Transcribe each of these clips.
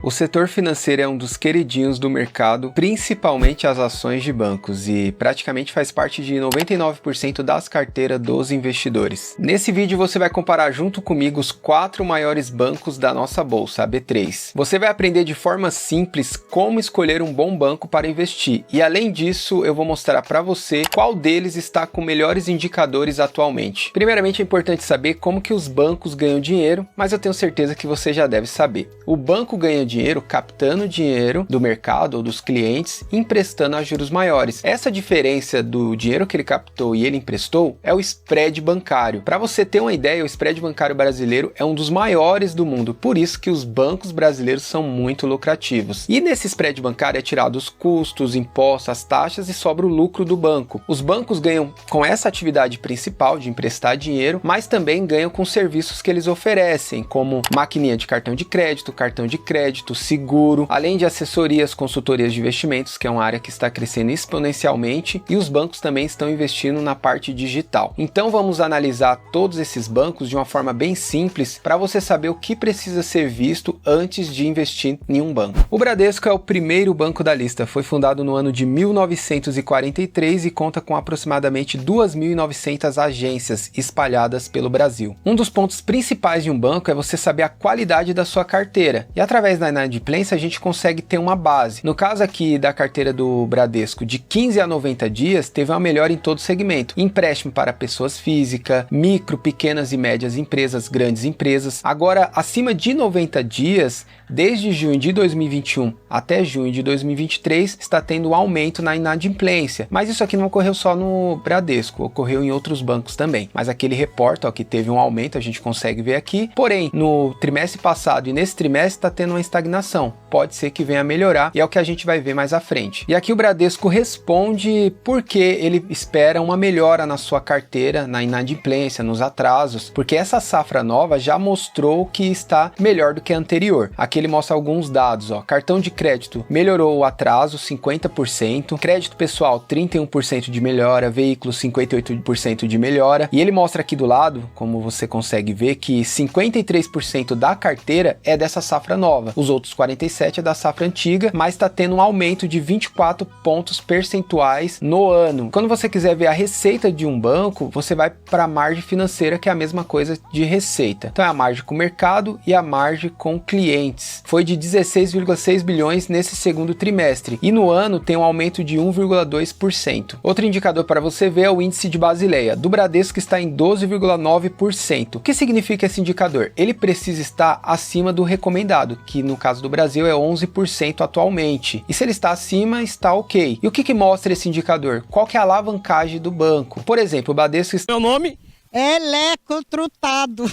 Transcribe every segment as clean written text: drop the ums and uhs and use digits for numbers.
O setor financeiro é um dos queridinhos do mercado, principalmente as ações de bancos, e praticamente faz parte de 99% das carteiras dos investidores. Nesse vídeo você vai comparar junto comigo os 4 maiores bancos da nossa bolsa, a B3. Você vai aprender de forma simples como escolher um bom banco para investir, e além disso eu vou mostrar para você qual deles está com melhores indicadores atualmente. Primeiramente é importante saber como que os bancos ganham dinheiro, mas eu tenho certeza que você já deve saber. O banco ganha dinheiro captando dinheiro do mercado ou dos clientes, emprestando a juros maiores. Essa diferença do dinheiro que ele captou e ele emprestou é o spread bancário. Para você ter uma ideia, o spread bancário brasileiro é um dos maiores do mundo, por isso que os bancos brasileiros são muito lucrativos. E nesse spread bancário é tirado os custos, impostos, as taxas e sobra o lucro do banco. Os bancos ganham com essa atividade principal de emprestar dinheiro, mas também ganham com serviços que eles oferecem, como maquininha de cartão de crédito, seguro, além de assessorias, consultorias de investimentos, que é uma área que está crescendo exponencialmente, e os bancos também estão investindo na parte digital. Então vamos analisar todos esses bancos de uma forma bem simples para você saber o que precisa ser visto antes de investir em um banco. O Bradesco é o primeiro banco da lista, foi fundado no ano de 1943 e conta com aproximadamente 2.900 agências espalhadas pelo Brasil. Um dos pontos principais de um banco é você saber a qualidade da sua carteira, e através da inadimplência a gente consegue ter uma base. No caso aqui da carteira do Bradesco, de 15 a 90 dias, teve uma melhora em todo o segmento. Empréstimo para pessoas físicas, micro, pequenas e médias empresas, grandes empresas. Agora, acima de 90 dias, desde junho de 2021 até junho de 2023, está tendo um aumento na inadimplência. Mas isso aqui não ocorreu só no Bradesco, ocorreu em outros bancos também. Mas aquele reporta, ó, que teve um aumento, a gente consegue ver aqui. Porém, no trimestre passado e nesse trimestre está tendo uma estagnação. Pode ser que venha a melhorar e é o que a gente vai ver mais à frente. E aqui o Bradesco responde porque ele espera uma melhora na sua carteira, na inadimplência, nos atrasos, porque essa safra nova já mostrou que está melhor do que a anterior. Aqui ele mostra alguns dados, ó. Cartão de crédito melhorou o atraso 50%, crédito pessoal 31% de melhora, veículo 58% de melhora, e ele mostra aqui do lado, como você consegue ver, que 53% da carteira é dessa safra nova, os outros 47% é da safra antiga, mas está tendo um aumento de 24 pontos percentuais no ano. Quando você quiser ver a receita de um banco, você vai para a margem financeira, que é a mesma coisa de receita. Então é a margem com o mercado e a margem com clientes. Foi de 16,6 bilhões nesse segundo trimestre e no ano tem um aumento de 1,2%. Outro indicador para você ver é o índice de Basileia. Do Bradesco está em 12,9%. O que significa esse indicador? Ele precisa estar acima do recomendado, que no caso do Brasil é 11% atualmente. E se ele está acima, está ok. E o que mostra esse indicador? Qual que é a alavancagem do banco? Por exemplo, o Bradesco... Meu nome? Eleco Trutado.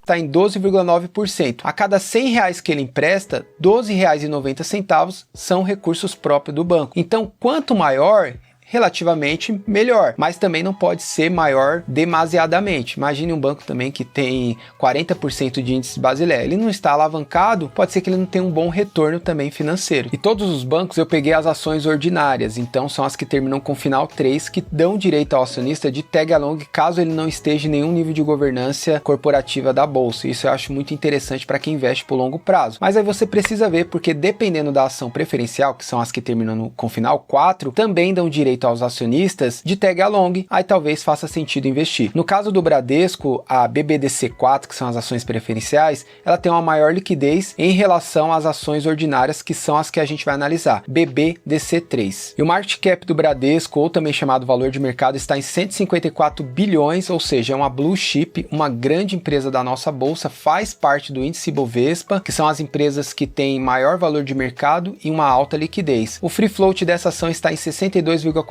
Está em 12,9%. A cada R$100 que ele empresta, R$12,90 são recursos próprios do banco. Então, quanto maior, relativamente melhor, mas também não pode ser maior demasiadamente. Imagine um banco também que tem 40% de índice Basileia, ele não está alavancado, pode ser que ele não tenha um bom retorno também financeiro. E todos os bancos eu peguei as ações ordinárias, então são as que terminam com final 3, que dão direito ao acionista de tag along caso ele não esteja em nenhum nível de governança corporativa da bolsa. Isso eu acho muito interessante para quem investe por longo prazo. Mas aí você precisa ver, porque dependendo da ação preferencial, que são as que terminam com final 4, também dão direito aos acionistas de tag along, aí talvez faça sentido investir. No caso do Bradesco, a BBDC4, que são as ações preferenciais, ela tem uma maior liquidez em relação às ações ordinárias, que são as que a gente vai analisar, BBDC3. E o market cap do Bradesco, ou também chamado valor de mercado, está em 154 bilhões, ou seja, é uma blue chip, uma grande empresa da nossa bolsa, faz parte do índice Bovespa, que são as empresas que têm maior valor de mercado e uma alta liquidez. O free float dessa ação está em 62,46%,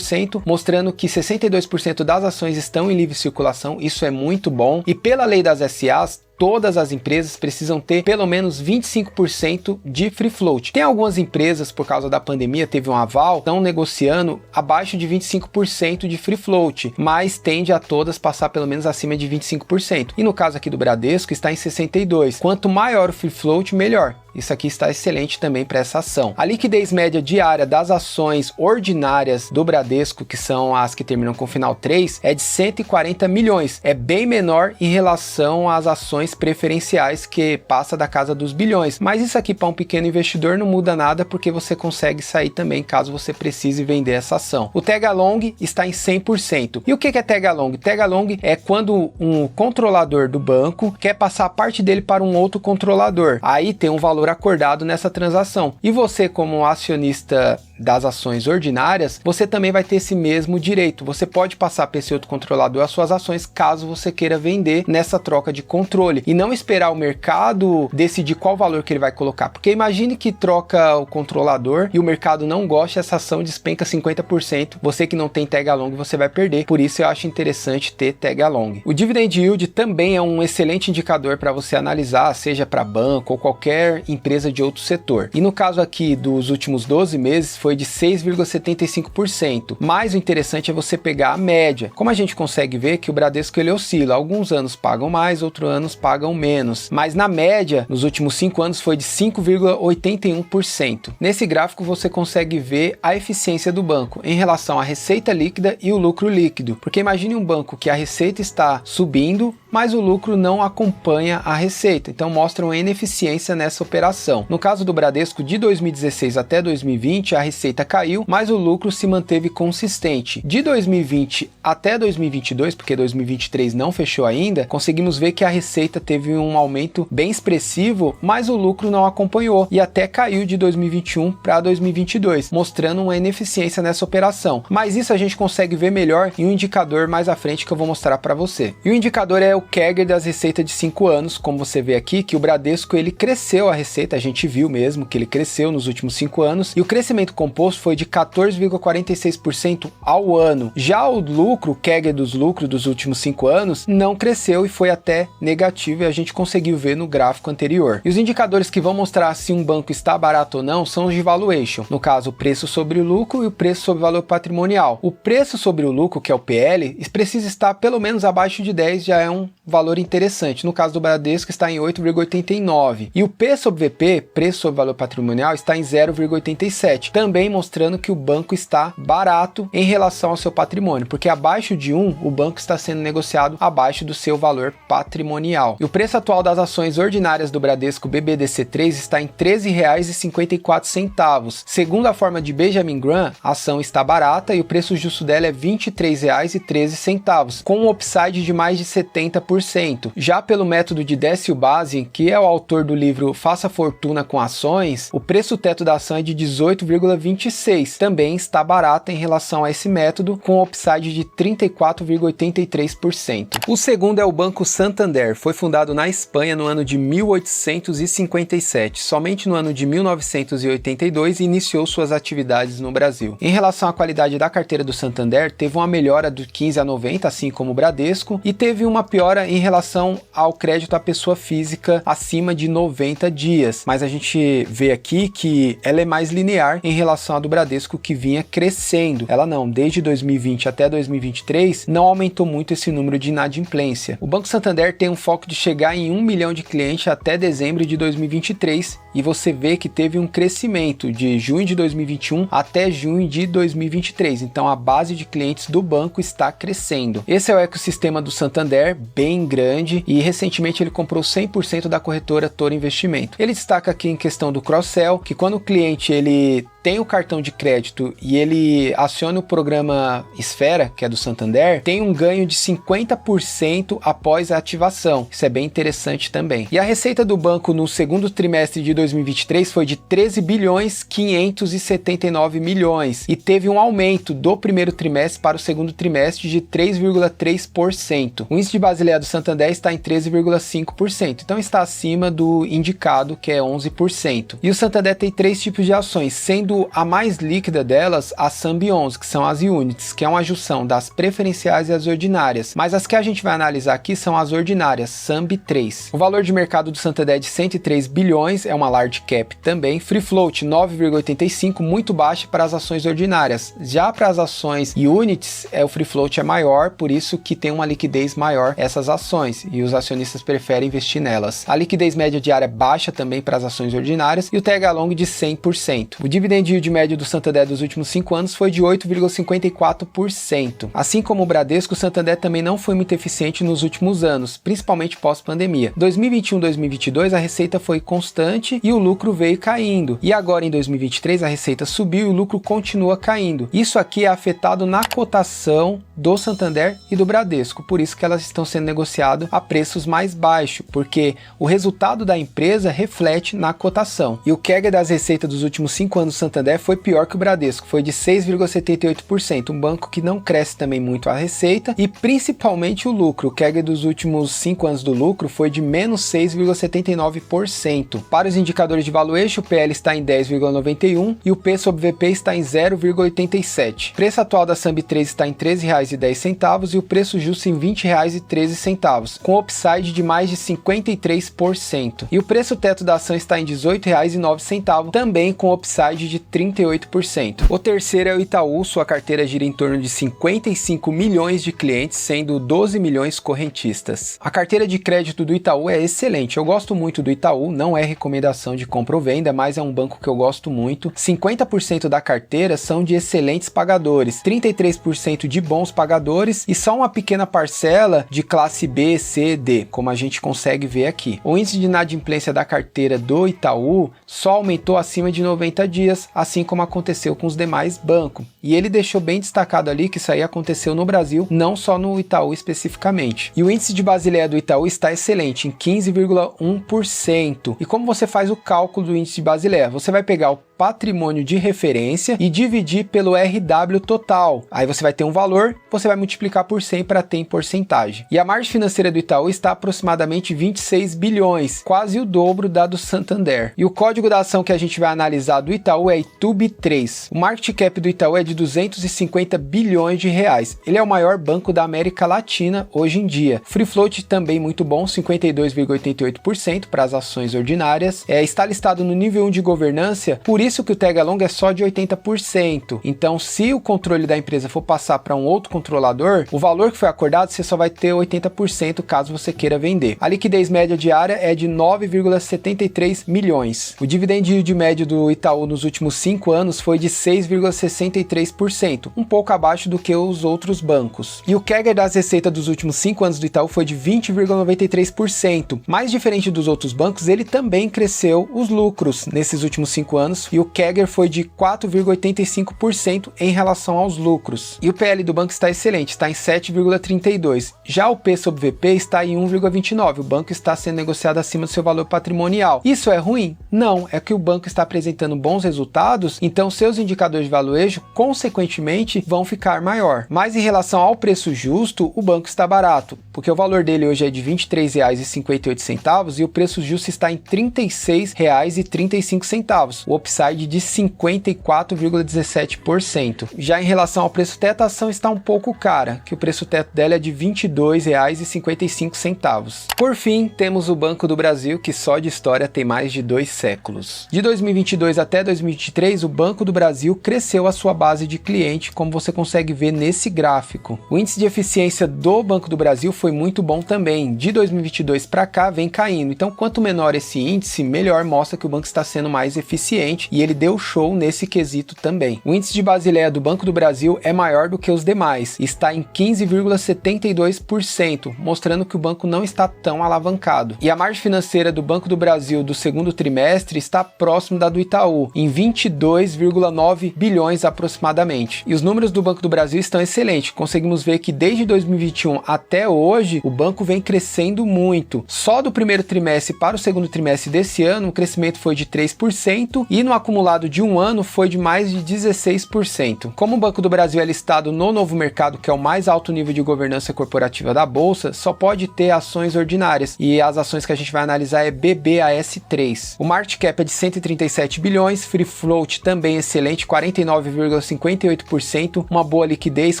mostrando que 62% das ações estão em livre circulação, isso é muito bom, e pela lei das SAs, todas as empresas precisam ter pelo menos 25% de free float. Tem algumas empresas, por causa da pandemia, teve um aval, estão negociando abaixo de 25% de free float, mas tende a todas passar pelo menos acima de 25%. E no caso aqui do Bradesco, está em 62%. Quanto maior o free float, melhor. isso aqui está excelente também para essa ação. A liquidez média diária das ações ordinárias do Bradesco, que são as que terminam com final 3, é de 140 milhões. É bem menor em relação às ações preferenciais, que passa da casa dos bilhões. Mas isso aqui para um pequeno investidor não muda nada, porque você consegue sair também caso você precise vender essa ação. O tag along está em 100%. E o que é tag along? Tag along é quando um controlador do banco quer passar parte dele para um outro controlador. Aí tem um valor acordado nessa transação. E você, como acionista das ações ordinárias, você também vai ter esse mesmo direito. Você pode passar para esse outro controlador as suas ações caso você queira vender nessa troca de controle e não esperar o mercado decidir qual valor que ele vai colocar, porque imagine que troca o controlador e o mercado não gosta, essa ação despenca 50%, você que não tem tag along você vai perder. Por isso eu acho interessante ter tag along. O dividend yield também é um excelente indicador para você analisar, seja para banco ou qualquer empresa de outro setor. E no caso aqui dos últimos 12 meses foi de 6,75%. Mas o interessante é você pegar a média. Como a gente consegue ver que o Bradesco ele oscila, alguns anos pagam mais, outros anos pagam menos. Mas na média, nos últimos 5 anos foi de 5,81%. Nesse gráfico você consegue ver a eficiência do banco em relação à receita líquida e o lucro líquido. Porque imagine um banco que a receita está subindo, mas o lucro não acompanha a receita. Então mostra uma ineficiência nessa operação. No caso do Bradesco, de 2016 até 2020, a receita caiu, mas o lucro se manteve consistente. De 2020 até 2022, porque 2023 não fechou ainda, conseguimos ver que a receita teve um aumento bem expressivo, mas o lucro não acompanhou e até caiu de 2021 para 2022, mostrando uma ineficiência nessa operação. Mas isso a gente consegue ver melhor em um indicador mais à frente que eu vou mostrar para você. E o indicador é o CAGR das receitas de 5 anos, como você vê aqui, que o Bradesco ele cresceu a receita, a gente viu mesmo que ele cresceu nos últimos 5 anos, e o crescimento composto foi de 14,46% ao ano. Já o lucro, o CAGR dos lucros dos últimos 5 anos, não cresceu e foi até negativo, e a gente conseguiu ver no gráfico anterior. E os indicadores que vão mostrar se um banco está barato ou não são os de valuation, no caso o preço sobre o lucro e o preço sobre o valor patrimonial. O preço sobre o lucro, que é o PL, precisa estar pelo menos abaixo de 10, já é um valor interessante. No caso do Bradesco está em 8,89 e o P sobre VP, preço sobre valor patrimonial, está em 0,87, também mostrando que o banco está barato em relação ao seu patrimônio, porque abaixo de 1 o banco está sendo negociado abaixo do seu valor patrimonial. E o preço atual das ações ordinárias do Bradesco BBDC3 está em R$ 13,54. Segundo a forma de Benjamin Graham, a ação está barata e o preço justo dela é R$ 23,13, com um upside de mais de 70%. Já pelo método de Décio Bazzi, que é o autor do livro Faça Fortuna com Ações, o preço teto da ação é de 18,26. Também está barata em relação a esse método, com um upside de 34,83%. O segundo é o Banco Santander. Foi fundado na Espanha no ano de 1857. Somente no ano de 1982 iniciou suas atividades no Brasil. Em relação à qualidade da carteira do Santander, teve uma melhora do 15 a 90, assim como o Bradesco, e teve uma piora em relação ao crédito à pessoa física acima de 90 dias. Mas a gente vê aqui que ela é mais linear em relação à do Bradesco, que vinha crescendo. Ela não, desde 2020 até 2023, não aumentou muito esse número de inadimplência. O Banco Santander tem um foco de chegar em 1 milhão de clientes até dezembro de 2023, e você vê que teve um crescimento de junho de 2021 até junho de 2023. Então a base de clientes do banco está crescendo. Esse é o ecossistema do Santander, bem grande, e recentemente ele comprou 100% da corretora Toro Investimento. Ele destaca aqui em questão do cross-sell, que quando o cliente ele tem o cartão de crédito e ele aciona o programa Esfera, que é do Santander, tem um ganho de 50% após a ativação. Isso é bem interessante também. E a receita do banco no segundo trimestre de 2023 foi de 13 bilhões 579 milhões e teve um aumento do primeiro trimestre para o segundo trimestre de 3,3%. O índice de Basileia do Santander está em 13,5%, então está acima do indicado, que é 11%. E o Santander tem 3 tipos de ações, sendo Sendo a mais líquida delas a SAMB 11, que são as units, que é uma junção das preferenciais e as ordinárias, mas as que a gente vai analisar aqui são as ordinárias, SAMB 3. O valor de mercado do Santander é de 103 bilhões, é uma large cap também. Free float 9,85, muito baixa para as ações ordinárias. Já para as ações units, o free float é maior, por isso que tem uma liquidez maior essas ações, e os acionistas preferem investir nelas. A liquidez média diária é baixa também para as ações ordinárias, e o TH long de 100%. O dividend yield médio do Santander dos últimos 5 anos foi de 8,54%. Assim como o Bradesco, o Santander também não foi muito eficiente nos últimos anos, principalmente pós-pandemia. 2021-2022 a receita foi constante e o lucro veio caindo. E agora em 2023 a receita subiu e o lucro continua caindo. Isso aqui é afetado na cotação do Santander e do Bradesco, por isso que elas estão sendo negociadas a preços mais baixos, porque o resultado da empresa reflete na cotação. E o CAGR das receitas dos últimos 5 anos do Santander foi pior que o Bradesco, foi de 6,78%, um banco que não cresce também muito a receita e principalmente o lucro. O CAGR dos últimos 5 anos do lucro foi de menos 6,79%. Para os indicadores de valuation, o PL está em 10,91 e o P sobre VP está em 0,87. O preço atual da SAMB 3 está em R$ 13,10 e o preço justo em R$ 20,13, com upside de mais de 53%. E o preço teto da ação está em R$ 18,09, também com upside de 38%. O terceiro é o Itaú, sua carteira gira em torno de 55 milhões de clientes, sendo 12 milhões correntistas. A carteira de crédito do Itaú é excelente, eu gosto muito do Itaú, não é recomendação de compra ou venda, mas é um banco que eu gosto muito. 50% da carteira são de excelentes pagadores, 33% de bons pagadores e só uma pequena parcela de classe B, C, D, como a gente consegue ver aqui. O índice de inadimplência da carteira do Itaú só aumentou acima de 90 dias, assim como aconteceu com os demais bancos. E ele deixou bem destacado ali que isso aí aconteceu no Brasil, não só no Itaú especificamente. E o índice de Basileia do Itaú está excelente, em 15,1%. E como você faz o cálculo do índice de Basileia? Você vai pegar o patrimônio de referência e dividir pelo RW total. Aí você vai ter um valor, você vai multiplicar por 100 para ter em porcentagem. E a margem financeira do Itaú está aproximadamente 26 bilhões, quase o dobro da do Santander. E o código da ação que a gente vai analisar do Itaú é ITUB3. O market cap do Itaú é de 250 bilhões de reais. Ele é o maior banco da América Latina hoje em dia. Free float também muito bom, 52,88% para as ações ordinárias. Está listado no nível 1 de governança, por isso que o TH long é só de 80%. Então, se o controle da empresa for passar para um outro controlador, o valor que foi acordado você só vai ter 80% caso você queira vender. A liquidez média diária é de 9,73 milhões. O dividend yield médio do Itaú nos últimos 5 anos foi de 6,63%, um pouco abaixo do que os outros bancos. E o CAGR das receitas dos últimos 5 anos do Itaú foi de 20,93%. Mais diferente dos outros bancos, ele também cresceu os lucros nesses últimos 5 anos e o CAGR foi de 4,85% em relação aos lucros. E o PL do banco está excelente, está em 7,32. Já o P sobre VP está em 1,29. O banco está sendo negociado acima do seu valor patrimonial. Isso é ruim? Não, é que o banco está apresentando bons resultados, então seus indicadores de valuation, consequentemente, vão ficar maior. Mas em relação ao preço justo, o banco está barato, porque o valor dele hoje é de R$ 23,58 e o preço justo está em R$ 36,35. O upside de 54,17%. Já em relação ao preço teto, a ação está um pouco cara, que o preço teto dela é de R$ 22,55. Por fim, temos o Banco do Brasil, que só de história tem mais de 2 séculos. De 2022 até 2023, o Banco do Brasil cresceu a sua base de cliente, como você consegue ver nesse gráfico. O índice de eficiência do Banco do Brasil foi muito bom também. De 2022 para cá, vem caindo. Então, quanto menor esse índice, melhor mostra que o banco está sendo mais eficiente e ele deu show nesse quesito também. O índice de Basileia do Banco do Brasil é maior do que os demais, está em 15,72%, mostrando que o banco não está tão alavancado. E a margem financeira do Banco do Brasil do segundo trimestre está próximo da do Itaú, em 22,9 bilhões aproximadamente. E os números do Banco do Brasil estão excelentes, conseguimos ver que desde 2021 até hoje, o banco vem crescendo muito. Só do primeiro trimestre para o segundo trimestre desse ano, o crescimento foi de 3%, e no acumulado de um ano foi de mais de 16%. Como o Banco do Brasil é listado no Novo Mercado, que é o mais alto nível de governança corporativa da Bolsa, só pode ter ações ordinárias, e as ações que a gente vai analisar é BBAS3. O market cap é de 137 bilhões, free float também excelente, 49,58%, uma boa liquidez,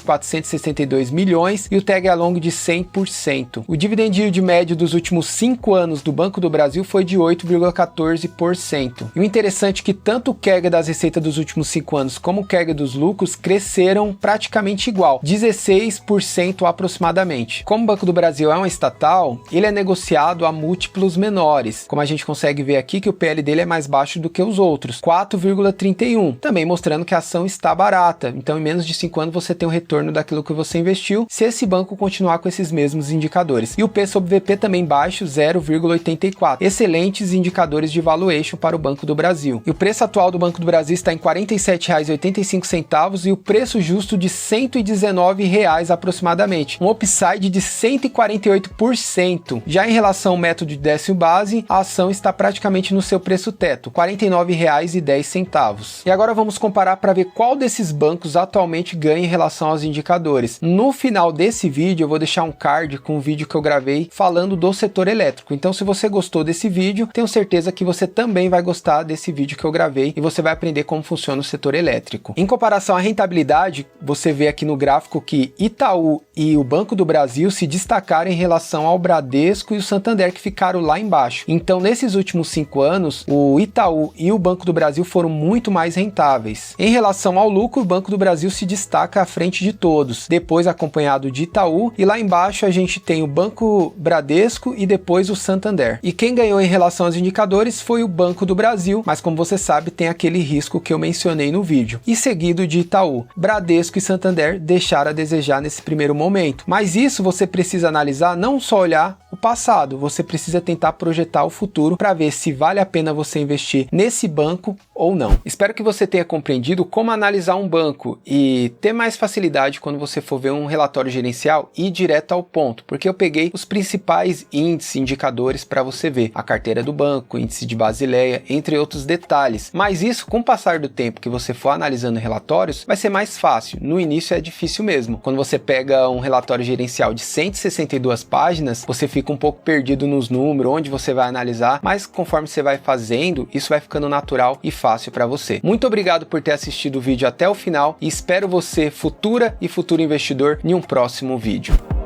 462 milhões, e o tag along de 100%. O dividend yield médio dos últimos 5 anos do Banco do Brasil foi de 8,14%. E o interessante é que tanto o CAGR das receitas dos últimos 5 anos como o CAGR dos lucros cresceram praticamente igual, 16% aproximadamente. Como o Banco do Brasil é uma estatal, ele é negociado a múltiplos menores, como a gente consegue ver aqui que o PL dele é mais baixo do que os outros, 4,31, também mostrando que a ação está barata, então em menos de 5 anos você tem o retorno daquilo que você investiu, se esse banco continuar com esses mesmos indicadores. E o P sobre VP também baixo, 0,84, excelentes indicadores de valuation para o Banco do Brasil. E o preço atual do Banco do Brasil está em R$ 47,85 e o preço justo de R$ 119 aproximadamente, um upside de 148%. Já em relação ao método de décimo base, a ação está praticamente no seu preço teto, R$ 49,10. E agora vamos comparar para ver qual desses bancos atualmente ganha em relação aos indicadores. No final desse vídeo eu vou deixar um card com um vídeo que eu gravei falando do setor elétrico. Então se você gostou desse vídeo, tenho certeza que você também vai gostar desse vídeo que eu gravei e você vai aprender como funciona o setor elétrico. Em comparação à rentabilidade, você vê aqui no gráfico que Itaú e o Banco do Brasil se destacaram em relação ao Bradesco e o Santander, que ficaram lá embaixo. Então nesses últimos 5 anos, o Itaú e o Banco do Brasil foram muito mais rentáveis. Em relação ao lucro, o Banco do Brasil se destaca à frente de todos, depois acompanhado de Itaú, e lá embaixo a gente tem o Banco Bradesco e depois o Santander. E quem ganhou em relação aos indicadores foi o Banco do Brasil, mas como você sabe tem aquele risco que eu mencionei no vídeo. E seguido de Itaú, Bradesco e Santander deixaram a desejar nesse primeiro momento. Mas isso você precisa analisar, não só olhar o passado, você precisa tentar projetar o futuro para ver se vale a pena você investir nesse banco ou não. Espero que você tenha compreendido como analisar um banco e ter mais facilidade quando você for ver um relatório gerencial e ir direto ao ponto, porque eu peguei os principais índices, indicadores para você ver, a carteira do banco, índice de Basileia, entre outros detalhes. Mas isso, com o passar do tempo que você for analisando relatórios, vai ser mais fácil. No início é difícil mesmo. Quando você pega um relatório gerencial de 162 páginas, você fica um pouco perdido nos números, onde você vai analisar, mas conforme você vai fazendo, isso vai ficando natural e fácil para você. Muito obrigado por ter assistido o vídeo até o final e espero você, futura e futuro investidor, em um próximo vídeo.